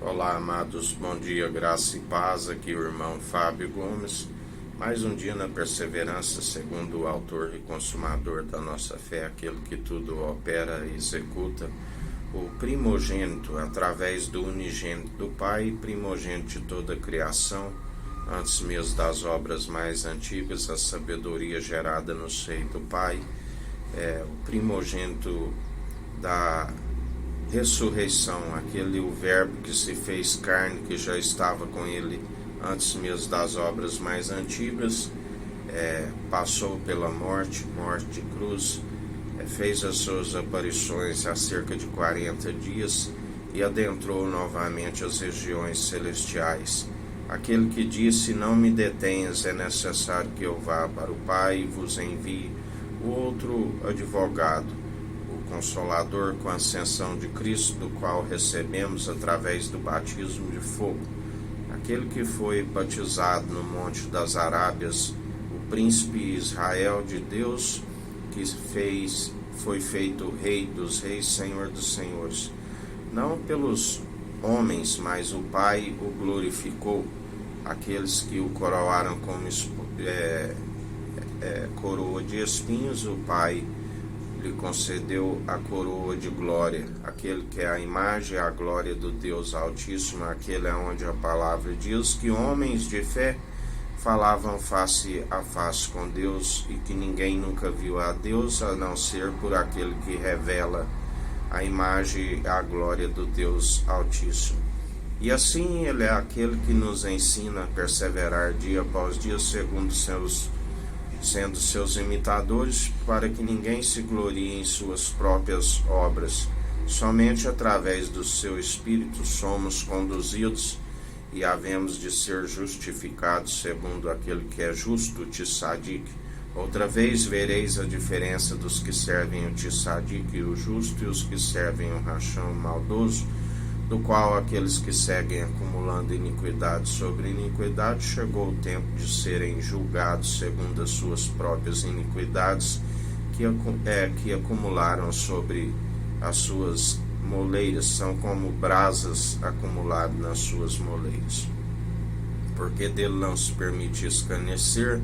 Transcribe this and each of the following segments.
Olá, amados, bom dia, graça e paz. Aqui o irmão Fábio Gomes. Mais um dia na perseverança, segundo o autor e consumador da nossa fé, aquele que tudo opera e executa, o primogênito, através do unigênito do Pai, primogênito de toda a criação, antes mesmo das obras mais antigas, a sabedoria gerada no seio do Pai, o primogênito da ressurreição, o verbo que se fez carne, que já estava com ele antes mesmo das obras mais antigas, passou pela morte de cruz, fez as suas aparições há cerca de 40 dias e adentrou novamente as regiões celestiais. Aquele que disse: não me detenhas, é necessário que eu vá para o Pai e vos envie o outro advogado, Consolador, com a ascensão de Cristo, do qual recebemos através do batismo de fogo. Aquele que foi batizado no Monte das Arábias, o príncipe Israel de Deus, que foi feito Rei dos Reis, Senhor dos Senhores. Não pelos homens, mas o Pai o glorificou. Aqueles que o coroaram como coroa de espinhos, o Pai lhe concedeu a coroa de glória, aquele que é a imagem e a glória do Deus Altíssimo, aquele é onde a palavra diz que homens de fé falavam face a face com Deus e que ninguém nunca viu a Deus a não ser por aquele que revela a imagem e a glória do Deus Altíssimo. E assim ele é aquele que nos ensina a perseverar dia após dia sendo seus imitadores, para que ninguém se glorie em suas próprias obras. Somente através do seu Espírito somos conduzidos e havemos de ser justificados segundo aquele que é justo, o Tzadik. Outra vez vereis a diferença dos que servem o Tzadik e o justo, e os que servem o Racham maldoso, do qual aqueles que seguem acumulando iniquidade sobre iniquidade, chegou o tempo de serem julgados segundo as suas próprias iniquidades, que acumularam sobre as suas moleiras, são como brasas acumuladas nas suas moleiras. Porque dele não se permite escarnecer,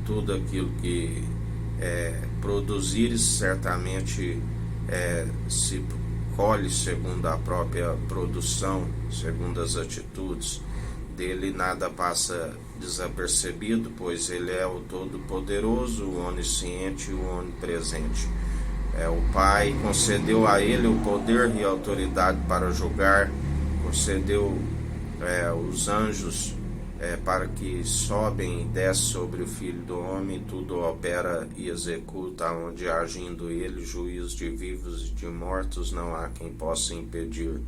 tudo aquilo que produzires certamente se colhe segundo a própria produção, segundo as atitudes. Dele nada passa desapercebido, pois ele é o Todo-Poderoso, o Onisciente e o Onipresente. O Pai concedeu a ele o poder e a autoridade para julgar, concedeu os anjos para que sobem e descem sobre o Filho do Homem, tudo opera e executa, onde agindo ele, juízo de vivos e de mortos, não há quem possa impedir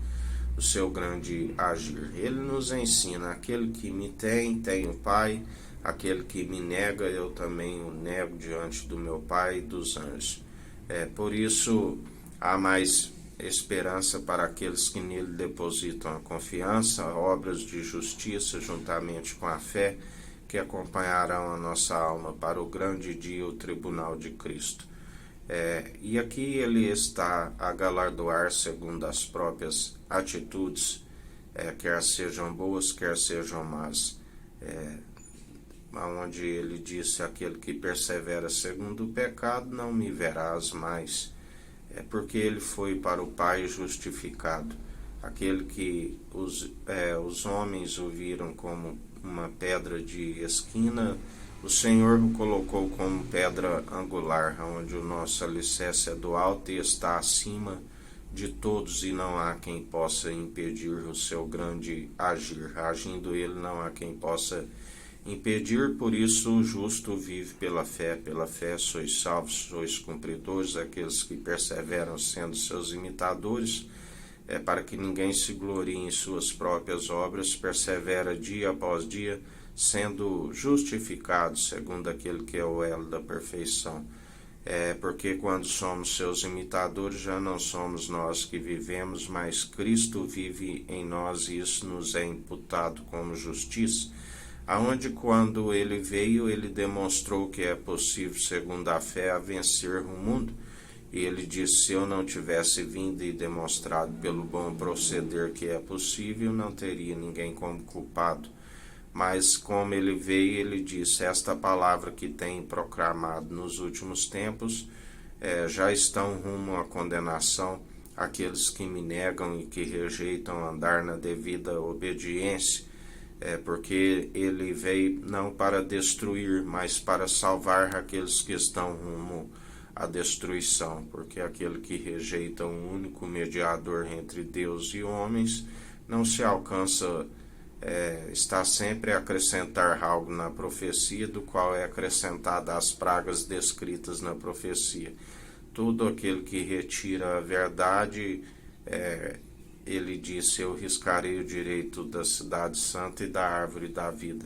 o seu grande agir. Ele nos ensina: aquele que me tem o Pai, aquele que me nega, eu também o nego diante do meu Pai e dos anjos. Por isso há mais esperança para aqueles que nele depositam a confiança, obras de justiça juntamente com a fé, que acompanharão a nossa alma para o grande dia, o tribunal de Cristo. E aqui ele está a galardoar segundo as próprias atitudes, quer sejam boas, quer sejam más. Onde ele disse: aquele que persevera segundo o pecado, não me verás mais. Porque ele foi para o Pai justificado. Aquele que os homens o viram como uma pedra de esquina, o Senhor o colocou como pedra angular, onde o nosso alicerce é do alto e está acima de todos, e não há quem possa impedir o seu grande agir. Agindo ele, não há quem possa impedir. Por isso o justo vive pela fé sois salvos, sois cumpridores, aqueles que perseveram sendo seus imitadores, para que ninguém se glorie em suas próprias obras, persevera dia após dia, sendo justificado segundo aquele que é o elo da perfeição. Porque quando somos seus imitadores, já não somos nós que vivemos, mas Cristo vive em nós, e isso nos é imputado como justiça. Aonde quando ele veio, ele demonstrou que é possível, segundo a fé, a vencer o mundo, E ele disse: se eu não tivesse vindo e demonstrado pelo bom proceder que é possível, não teria ninguém como culpado. Mas como ele veio, ele disse: esta palavra que tem proclamado nos últimos tempos, já estão rumo à condenação aqueles que me negam e que rejeitam andar na devida obediência, porque ele veio não para destruir, mas para salvar aqueles que estão rumo à destruição, porque aquele que rejeita o único mediador entre Deus e homens não se alcança, está sempre a acrescentar algo na profecia, do qual é acrescentada as pragas descritas na profecia. Todo aquele que retira a verdade, ele disse: eu riscarei o direito da cidade santa e da árvore da vida.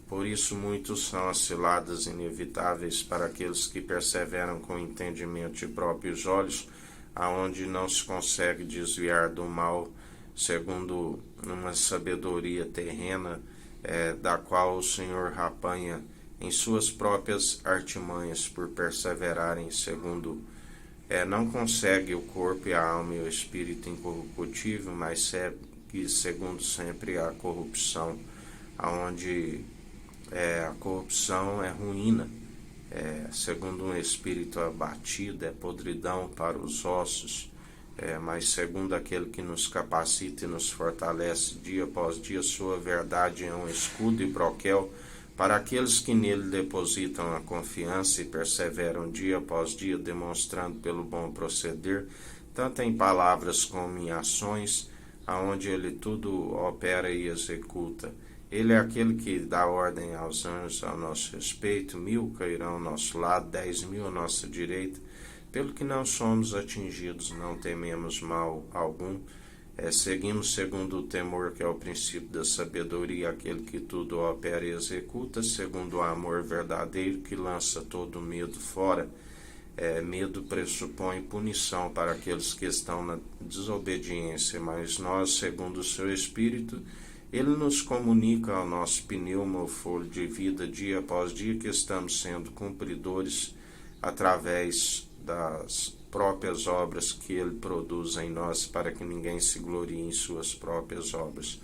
Por isso muitos são as ciladas inevitáveis para aqueles que perseveram com entendimento de próprios olhos, aonde não se consegue desviar do mal, segundo uma sabedoria terrena, da qual o Senhor apanha em suas próprias artimanhas por perseverarem segundo. Não consegue o corpo e a alma e o espírito incorruptível, mas segue segundo sempre a corrupção, aonde a corrupção é ruína, segundo um espírito abatido, é podridão para os ossos, mas segundo aquele que nos capacita e nos fortalece dia após dia, sua verdade é um escudo e broquel para aqueles que nele depositam a confiança e perseveram dia após dia, demonstrando pelo bom proceder, tanto em palavras como em ações, aonde ele tudo opera e executa. Ele é aquele que dá ordem aos anjos ao nosso respeito, 1000 cairão ao nosso lado, 10.000 à nossa direita. Pelo que não somos atingidos, não tememos mal algum. Seguimos segundo o temor, que é o princípio da sabedoria, aquele que tudo opera e executa, segundo o amor verdadeiro, que lança todo medo fora. Medo pressupõe punição para aqueles que estão na desobediência, mas nós, segundo o seu Espírito, ele nos comunica ao nosso pneuma, o fôlego de vida, dia após dia, que estamos sendo cumpridores através das próprias obras que ele produz em nós, para que ninguém se glorie em suas próprias obras.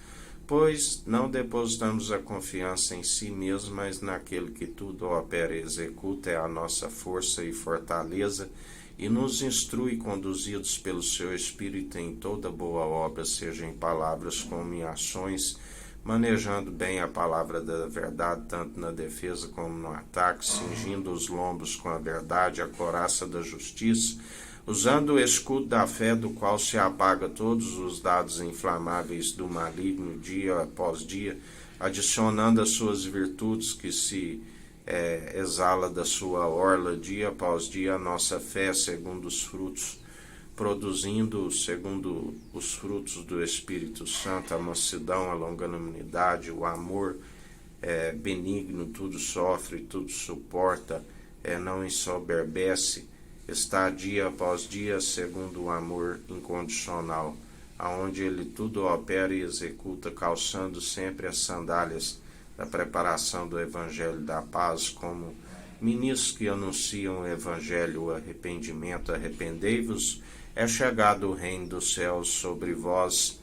Pois não depositamos a confiança em si mesmo, mas naquele que tudo opera e executa, é a nossa força e fortaleza, e nos instrui, conduzidos pelo seu Espírito, em toda boa obra, seja em palavras como em ações, manejando bem a palavra da verdade, tanto na defesa como no ataque, cingindo os lombos com a verdade, a couraça da justiça, usando o escudo da fé, do qual se apaga todos os dados inflamáveis do maligno dia após dia, adicionando as suas virtudes, que se exala da sua orla dia após dia a nossa fé, segundo os frutos, produzindo segundo os frutos do Espírito Santo, a mansidão, a longanimidade, o amor benigno, tudo sofre, tudo suporta, não ensoberbece, está dia após dia segundo o amor incondicional, aonde ele tudo opera e executa, calçando sempre as sandálias da preparação do Evangelho da Paz, como ministros que anunciam o Evangelho, o arrependimento. Arrependei-vos, é chegado o reino dos céus sobre vós,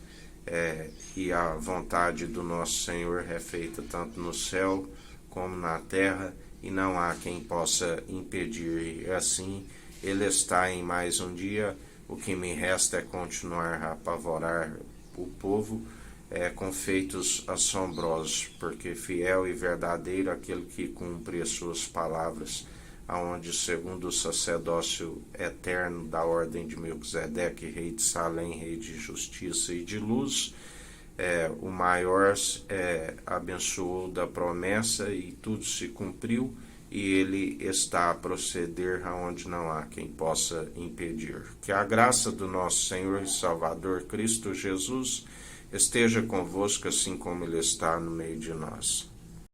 e a vontade do nosso Senhor é feita tanto no céu como na terra, e não há quem possa impedir. E assim ele está em mais um dia. O que me resta é continuar a apavorar o povo com feitos assombrosos, porque fiel e verdadeiro aquele que cumpre as suas palavras, aonde, segundo o sacerdócio eterno da ordem de Melquisedeque, rei de Salém, rei de justiça e de luz, o maior abençoou da promessa, e tudo se cumpriu, e ele está a proceder aonde não há quem possa impedir. Que a graça do nosso Senhor e Salvador Cristo Jesus esteja convosco, assim como ele está no meio de nós.